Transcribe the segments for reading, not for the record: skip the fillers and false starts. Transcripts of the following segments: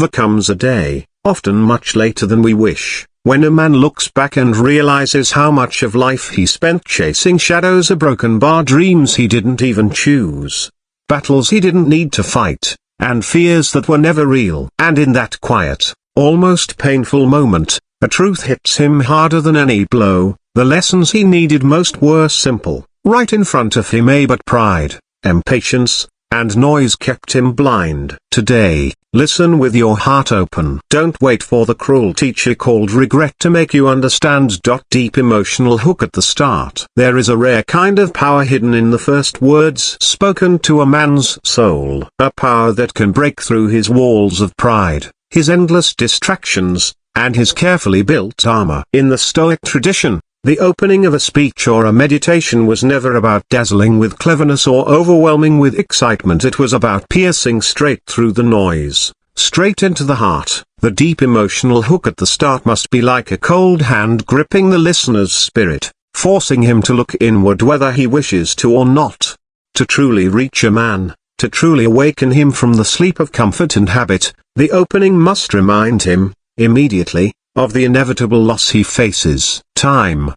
There comes a day, often much later than we wish, when a man looks back and realizes how much of life he spent chasing shadows, a broken bar, dreams he didn't even choose, battles he didn't need to fight, and fears that were never real. And in that quiet, almost painful moment, a truth hits him harder than any blow. The lessons he needed most were simple, right in front of him, but pride, impatience, and noise kept him blind. Today, listen with your heart open. Don't wait for the cruel teacher called regret to make you understand. Deep emotional hook at the start. There is a rare kind of power hidden in the first words spoken to a man's soul. A power that can break through his walls of pride, his endless distractions, and his carefully built armor. In the Stoic tradition, the opening of a speech or a meditation was never about dazzling with cleverness or overwhelming with excitement. It was about piercing straight through the noise, straight into the heart. The deep emotional hook at the start must be like a cold hand gripping the listener's spirit, forcing him to look inward whether he wishes to or not. To truly reach a man, to truly awaken him from the sleep of comfort and habit, the opening must remind him, immediately, of the inevitable loss he faces. Time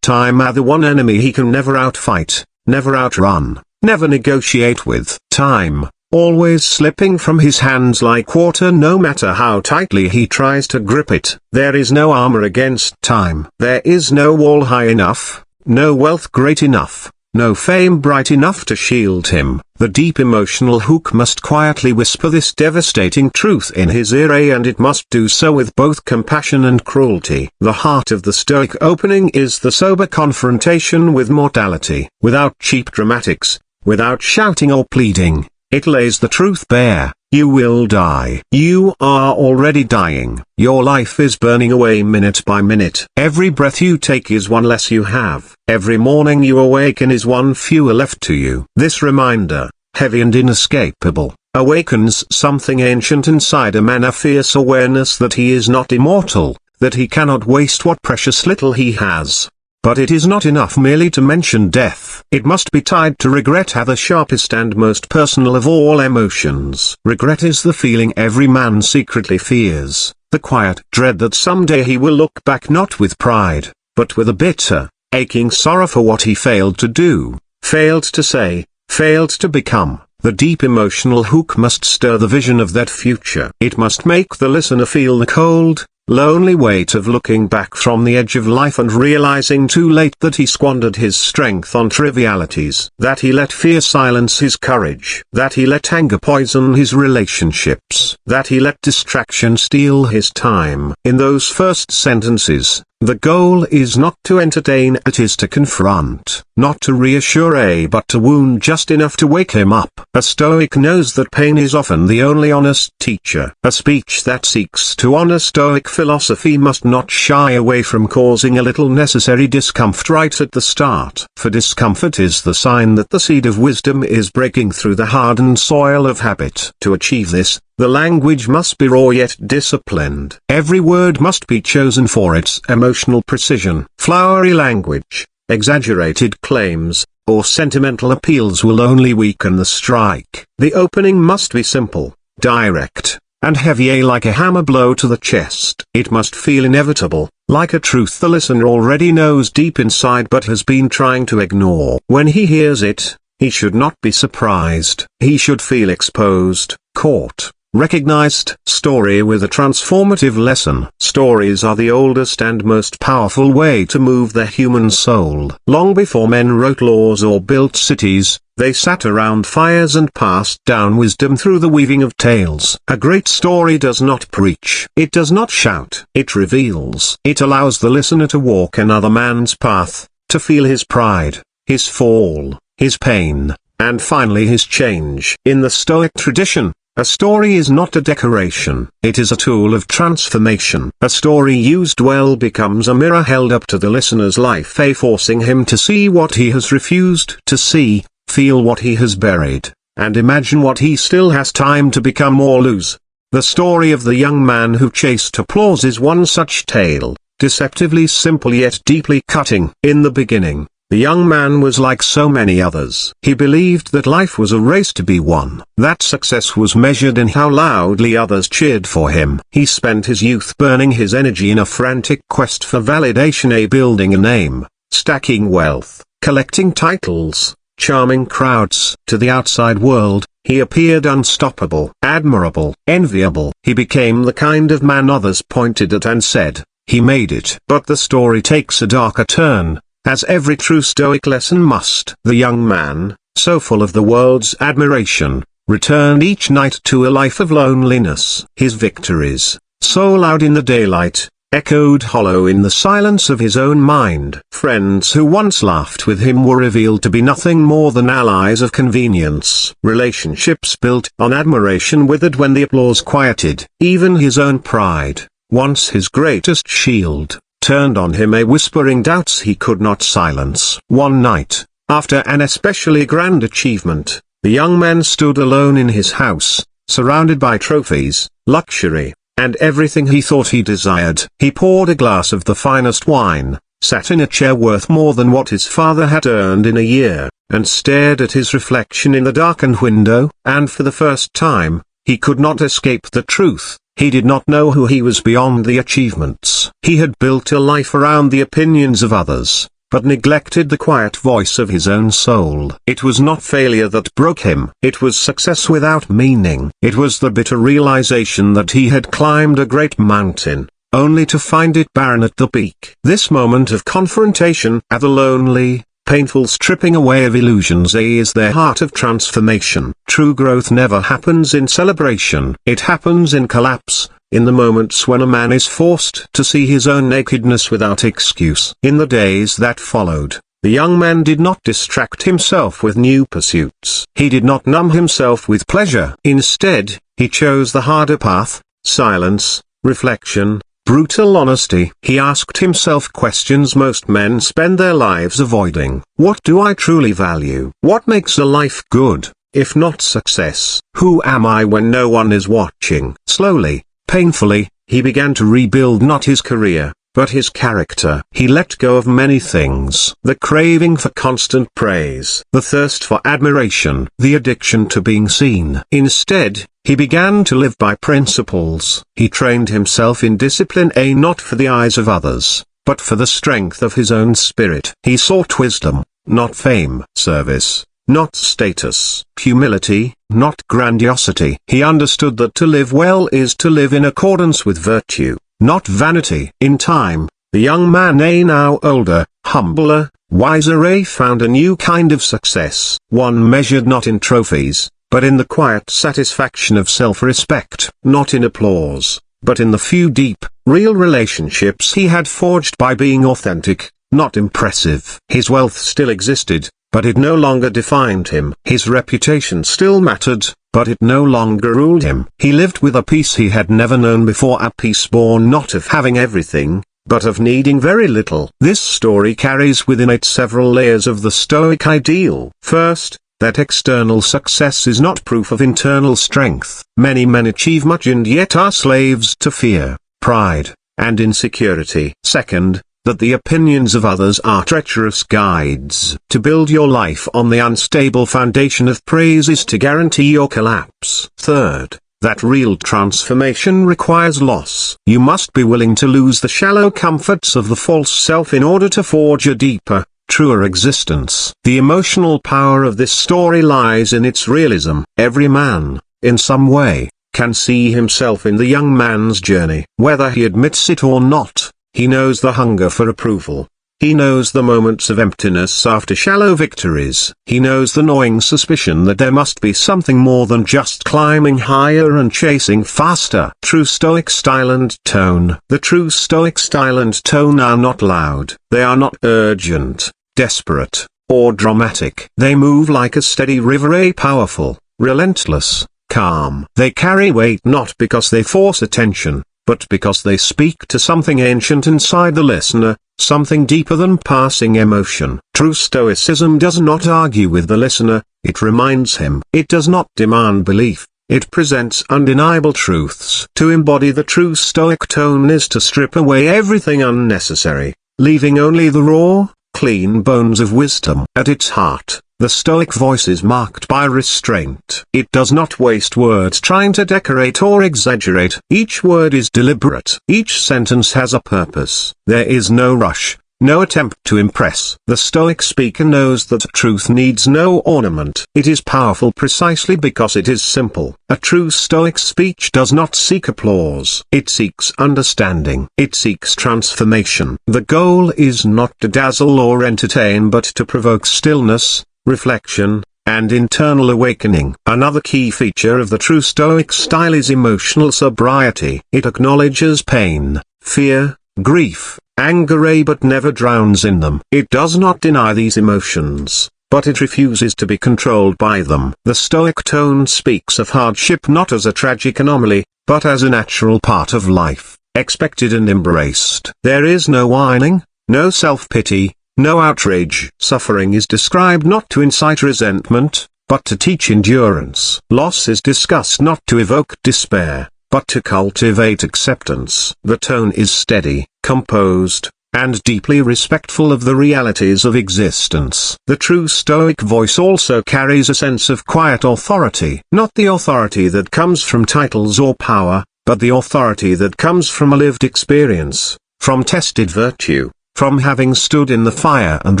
are the one enemy he can never outfight, never outrun, never negotiate with. Time, always slipping from his hands like water no matter how tightly he tries to grip it. There is no armor against time. There is no wall high enough, no wealth great enough, no fame bright enough to shield him. The deep emotional hook must quietly whisper this devastating truth in his ear, and it must do so with both compassion and cruelty. The heart of the Stoic opening is the sober confrontation with mortality. Without cheap dramatics, without shouting or pleading, it lays the truth bare. You will die. You are already dying. Your life is burning away minute by minute. Every breath you take is one less you have. Every morning you awaken is one fewer left to you. This reminder, heavy and inescapable, awakens something ancient inside a man, a fierce awareness that he is not immortal, that he cannot waste what precious little he has. But it is not enough merely to mention death. It must be tied to regret, the sharpest and most personal of all emotions. Regret is the feeling every man secretly fears, the quiet dread that someday he will look back not with pride, but with a bitter, aching sorrow for what he failed to do, failed to say, failed to become. The deep emotional hook must stir the vision of that future. It must make the listener feel the cold, lonely weight of looking back from the edge of life and realizing too late that he squandered his strength on trivialities, that he let fear silence his courage, that he let anger poison his relationships, that he let distraction steal his time. In those first sentences, the goal is not to entertain, it is to confront, not to reassure, but to wound just enough to wake him up. A Stoic knows that pain is often the only honest teacher. A speech that seeks to honor Stoic philosophy must not shy away from causing a little necessary discomfort right at the start. For discomfort is the sign that the seed of wisdom is breaking through the hardened soil of habit. To achieve this, the language must be raw yet disciplined. Every word must be chosen for its emotional precision. Flowery language, exaggerated claims, or sentimental appeals will only weaken the strike. The opening must be simple, direct, and heavy, like a hammer blow to the chest. It must feel inevitable, like a truth the listener already knows deep inside but has been trying to ignore. When he hears it, he should not be surprised. He should feel exposed, caught, recognized. Story with a transformative lesson. Stories are the oldest and most powerful way to move the human soul. Long before men wrote laws or built cities, they sat around fires and passed down wisdom through the weaving of tales. A great story does not preach. It does not shout. It reveals. It allows the listener to walk another man's path, to feel his pride, his fall, his pain, and finally his change. In the Stoic tradition, a story is not a decoration, it is a tool of transformation. A story used well becomes a mirror held up to the listener's life, forcing him to see what he has refused to see, feel what he has buried, and imagine what he still has time to become or lose. The story of the young man who chased applause is one such tale, deceptively simple yet deeply cutting. In the beginning, The young man was like so many others. He believed that life was a race to be won, that success was measured in how loudly others cheered for him. He spent his youth burning his energy in a frantic quest for validation, building a name, stacking wealth, collecting titles, charming crowds. To the outside world, he appeared unstoppable, admirable, enviable. He became the kind of man others pointed at and said, "He made it." But the story takes a darker turn, as every true Stoic lesson must. The young man, so full of the world's admiration, returned each night to a life of loneliness. His victories, so loud in the daylight, echoed hollow in the silence of his own mind. Friends who once laughed with him were revealed to be nothing more than allies of convenience. Relationships built on admiration withered when the applause quieted. Even his own pride, once his greatest shield, turned on him, whispering doubts he could not silence. One night, after an especially grand achievement, the young man stood alone in his house, surrounded by trophies, luxury, and everything he thought he desired. He poured a glass of the finest wine, sat in a chair worth more than what his father had earned in a year, and stared at his reflection in the darkened window. And for the first time, he could not escape the truth. He did not know who he was beyond the achievements. He had built a life around the opinions of others, but neglected the quiet voice of his own soul. It was not failure that broke him. It was success without meaning. It was the bitter realization that he had climbed a great mountain, only to find it barren at the peak. This moment of confrontation, at the lonely, painful stripping away of illusions, is their heart of transformation. True growth never happens in celebration. It happens in collapse, in the moments when a man is forced to see his own nakedness without excuse. In the days that followed, the young man did not distract himself with new pursuits. He did not numb himself with pleasure. Instead, he chose the harder path: silence, reflection, brutal honesty. He asked himself questions most men spend their lives avoiding. What do I truly value? What makes a life good, if not success? Who am I when no one is watching? Slowly, painfully, he began to rebuild not his career, but his character. He let go of many things: the craving for constant praise, the thirst for admiration, the addiction to being seen. Instead, he began to live by principles. He trained himself in discipline, not for the eyes of others, but for the strength of his own spirit. He sought wisdom, not fame; service, not status; humility, not grandiosity. He understood that to live well is to live in accordance with virtue, not vanity. In time, the young man, now older, humbler, wiser, found a new kind of success. One measured not in trophies, but in the quiet satisfaction of self-respect. Not in applause, but in the few deep, real relationships he had forged by being authentic, not impressive. His wealth still existed, but it no longer defined him. His reputation still mattered, but it no longer ruled him. He lived with a peace he had never known before, a peace born not of having everything, but of needing very little. This story carries within it several layers of the Stoic ideal. First, that external success is not proof of internal strength. Many men achieve much and yet are slaves to fear, pride, and insecurity. Second, that the opinions of others are treacherous guides. To build your life on the unstable foundation of praise is to guarantee your collapse. Third, that real transformation requires loss. You must be willing to lose the shallow comforts of the false self in order to forge a deeper, truer existence. The emotional power of this story lies in its realism. Every man, in some way, can see himself in the young man's journey. Whether he admits it or not, he knows the hunger for approval. He knows the moments of emptiness after shallow victories. He knows the gnawing suspicion that there must be something more than just climbing higher and chasing faster. True Stoic style and tone. The true Stoic style and tone are not loud. They are not urgent, desperate, or dramatic. They move like a steady river, powerful, relentless, calm. They carry weight not because they force attention, but because they speak to something ancient inside the listener, something deeper than passing emotion. True Stoicism does not argue with the listener, it reminds him. It does not demand belief, it presents undeniable truths. To embody the true Stoic tone is to strip away everything unnecessary, leaving only the raw, clean bones of wisdom. At its heart, the Stoic voice is marked by restraint. It does not waste words trying to decorate or exaggerate. Each word is deliberate. Each sentence has a purpose. There is no rush, no attempt to impress. The Stoic speaker knows that truth needs no ornament. It is powerful precisely because it is simple. A true Stoic speech does not seek applause. It seeks understanding. It seeks transformation. The goal is not to dazzle or entertain but to provoke stillness, reflection, and internal awakening. Another key feature of the true Stoic style is emotional sobriety. It acknowledges pain, fear, grief, anger, but never drowns in them. It does not deny these emotions, but it refuses to be controlled by them. The Stoic tone speaks of hardship not as a tragic anomaly, but as a natural part of life, expected and embraced. There is no whining, no self-pity, no outrage. Suffering is described not to incite resentment, but to teach endurance. Loss is discussed not to evoke despair, but to cultivate acceptance. The tone is steady, composed, and deeply respectful of the realities of existence. The true Stoic voice also carries a sense of quiet authority. Not the authority that comes from titles or power, but the authority that comes from a lived experience, from tested virtue, from having stood in the fire and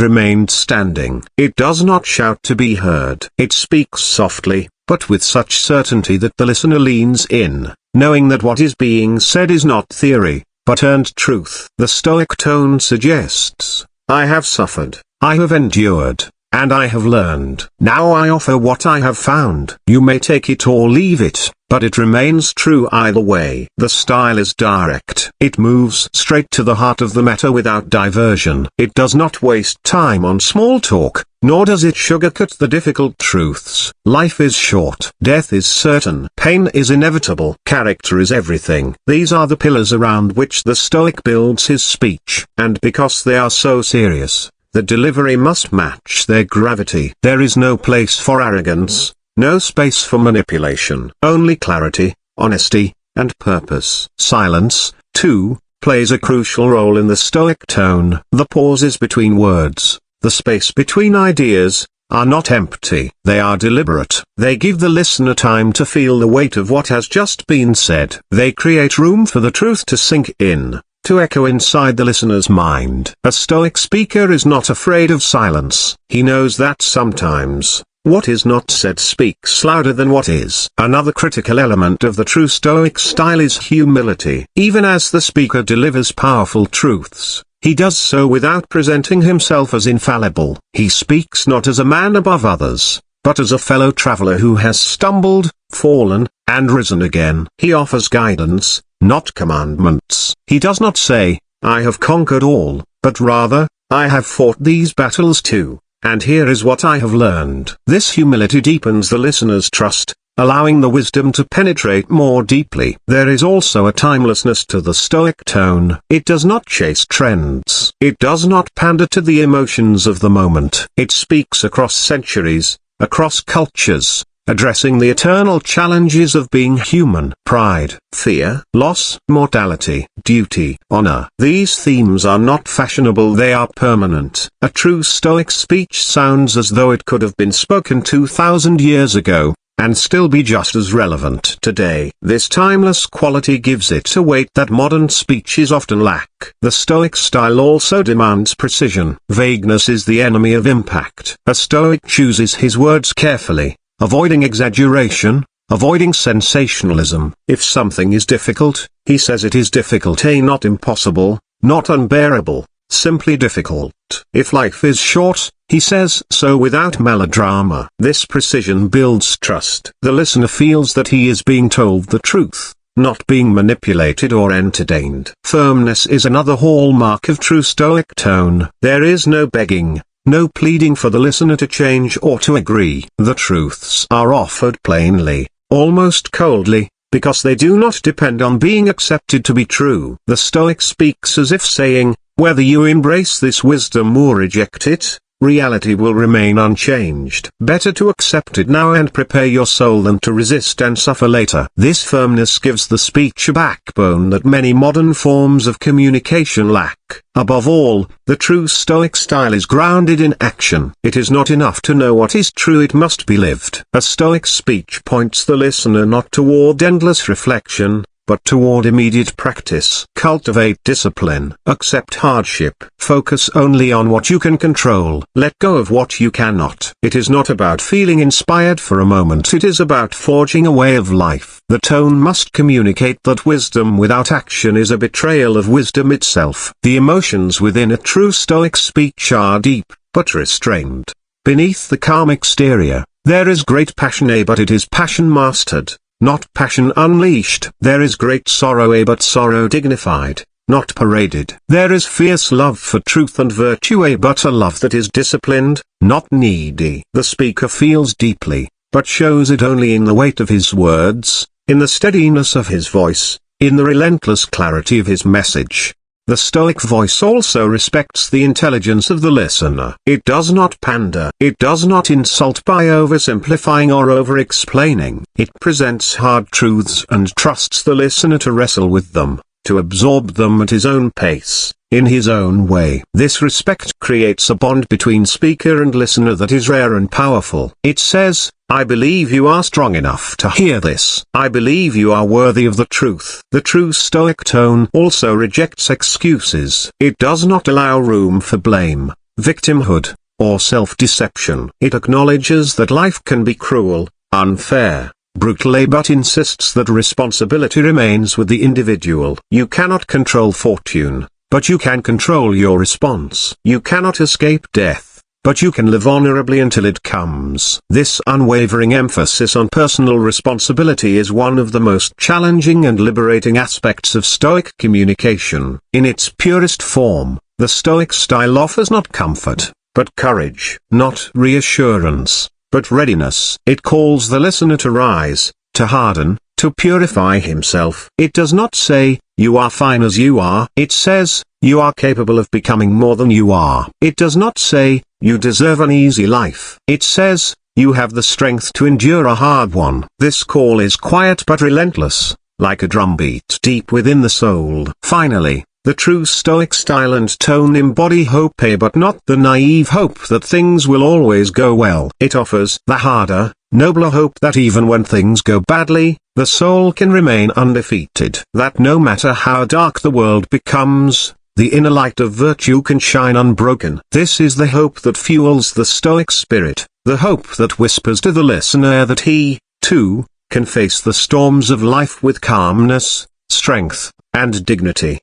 remained standing. It does not shout to be heard. It speaks softly, but with such certainty that the listener leans in, knowing that what is being said is not theory, but earned truth. The Stoic tone suggests, I have suffered, I have endured, and I have learned. Now I offer what I have found. You may take it or leave it, but it remains true either way. The style is direct. It moves straight to the heart of the matter without diversion. It does not waste time on small talk, nor does it sugarcoat the difficult truths. Life is short. Death is certain. Pain is inevitable. Character is everything. These are the pillars around which the Stoic builds his speech. And because they are so serious, the delivery must match their gravity. There is no place for arrogance, no space for manipulation. Only clarity, honesty, and purpose. Silence, too, plays a crucial role in the Stoic tone. The pauses between words, the space between ideas, are not empty. They are deliberate. They give the listener time to feel the weight of what has just been said. They create room for the truth to sink in, to echo inside the listener's mind. A Stoic speaker is not afraid of silence. He knows that sometimes, what is not said speaks louder than what is. Another critical element of the true Stoic style is humility. Even as the speaker delivers powerful truths, he does so without presenting himself as infallible. He speaks not as a man above others, but as a fellow traveler who has stumbled, fallen, and risen again. He offers guidance, not commandments. He does not say, I have conquered all, but rather, I have fought these battles too, and here is what I have learned. This humility deepens the listener's trust, allowing the wisdom to penetrate more deeply. There is also a timelessness to the Stoic tone. It does not chase trends. It does not pander to the emotions of the moment. It speaks across centuries, across cultures, addressing the eternal challenges of being human. Pride, fear, loss, mortality, duty, honor. These themes are not fashionable, they are permanent. A true Stoic speech sounds as though it could have been spoken 2,000 years ago, and still be just as relevant today. This timeless quality gives it a weight that modern speeches often lack. The Stoic style also demands precision. Vagueness is the enemy of impact. A Stoic chooses his words carefully, avoiding exaggeration, avoiding sensationalism. If something is difficult, he says it is difficult, not impossible, not unbearable, simply difficult. If life is short, he says so without melodrama. This precision builds trust. The listener feels that he is being told the truth, not being manipulated or entertained. Firmness is another hallmark of true Stoic tone. There is no begging, no pleading for the listener to change or to agree. The truths are offered plainly, almost coldly, because they do not depend on being accepted to be true. The Stoic speaks as if saying, whether you embrace this wisdom or reject it, reality will remain unchanged. Better to accept it now and prepare your soul than to resist and suffer later. This firmness gives the speech a backbone that many modern forms of communication lack. Above all, the true Stoic style is grounded in action. It is not enough to know what is true, it must be lived. A Stoic speech points the listener not toward endless reflection, but toward immediate practice. Cultivate discipline. Accept hardship. Focus only on what you can control. Let go of what you cannot. It is not about feeling inspired for a moment, it is about forging a way of life. The tone must communicate that wisdom without action is a betrayal of wisdom itself. The emotions within a true Stoic speech are deep, but restrained. Beneath the calm exterior, there is great passion, but it is passion mastered, not passion unleashed. There is great sorrow, but sorrow dignified, not paraded. There is fierce love for truth and virtue, but a love that is disciplined, not needy. The speaker feels deeply, but shows it only in the weight of his words, in the steadiness of his voice, in the relentless clarity of his message. The Stoic voice also respects the intelligence of the listener. It does not pander. It does not insult by oversimplifying or over-explaining. It presents hard truths and trusts the listener to wrestle with them, to absorb them at his own pace, in his own way. This respect creates a bond between speaker and listener that is rare and powerful. It says, I believe you are strong enough to hear this. I believe you are worthy of the truth. The true Stoic tone also rejects excuses. It does not allow room for blame, victimhood, or self-deception. It acknowledges that life can be cruel, unfair, brutal, but insists that responsibility remains with the individual. You cannot control fortune, but you can control your response. You cannot escape death, but you can live honorably until it comes. This unwavering emphasis on personal responsibility is one of the most challenging and liberating aspects of Stoic communication. In its purest form, the Stoic style offers not comfort, but courage; not reassurance, but readiness. It calls the listener to rise, to harden, to purify himself. It does not say, you are fine as you are. It says, you are capable of becoming more than you are. It does not say, you deserve an easy life. It says, you have the strength to endure a hard one. This call is quiet but relentless, like a drumbeat deep within the soul. Finally, the true Stoic style and tone embody hope, but not the naive hope that things will always go well. It offers the harder, nobler hope that even when things go badly, the soul can remain undefeated. That no matter how dark the world becomes, the inner light of virtue can shine unbroken. This is the hope that fuels the Stoic spirit, the hope that whispers to the listener that he, too, can face the storms of life with calmness, strength, and dignity.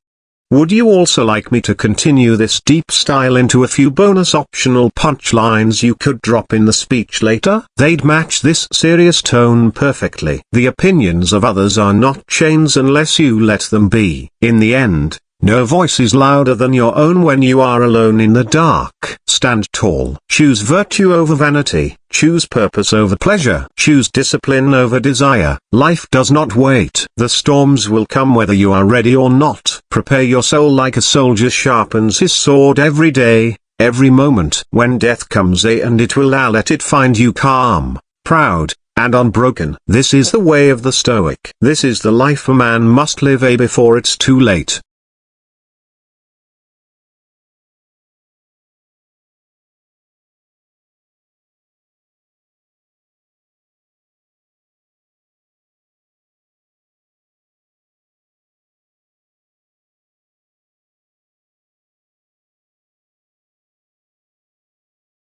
Would you also like me to continue this deep style into a few bonus optional punchlines you could drop in the speech later? They'd match this serious tone perfectly. The opinions of others are not chains unless you let them be. In the end, no voice is louder than your own when you are alone in the dark. Stand tall. Choose virtue over vanity. Choose purpose over pleasure. Choose discipline over desire. Life does not wait. The storms will come whether you are ready or not. Prepare your soul like a soldier sharpens his sword every day, every moment. When death comes, and it will, let it find you calm, proud, and unbroken. This is the way of the Stoic. This is the life a man must live, before it's too late.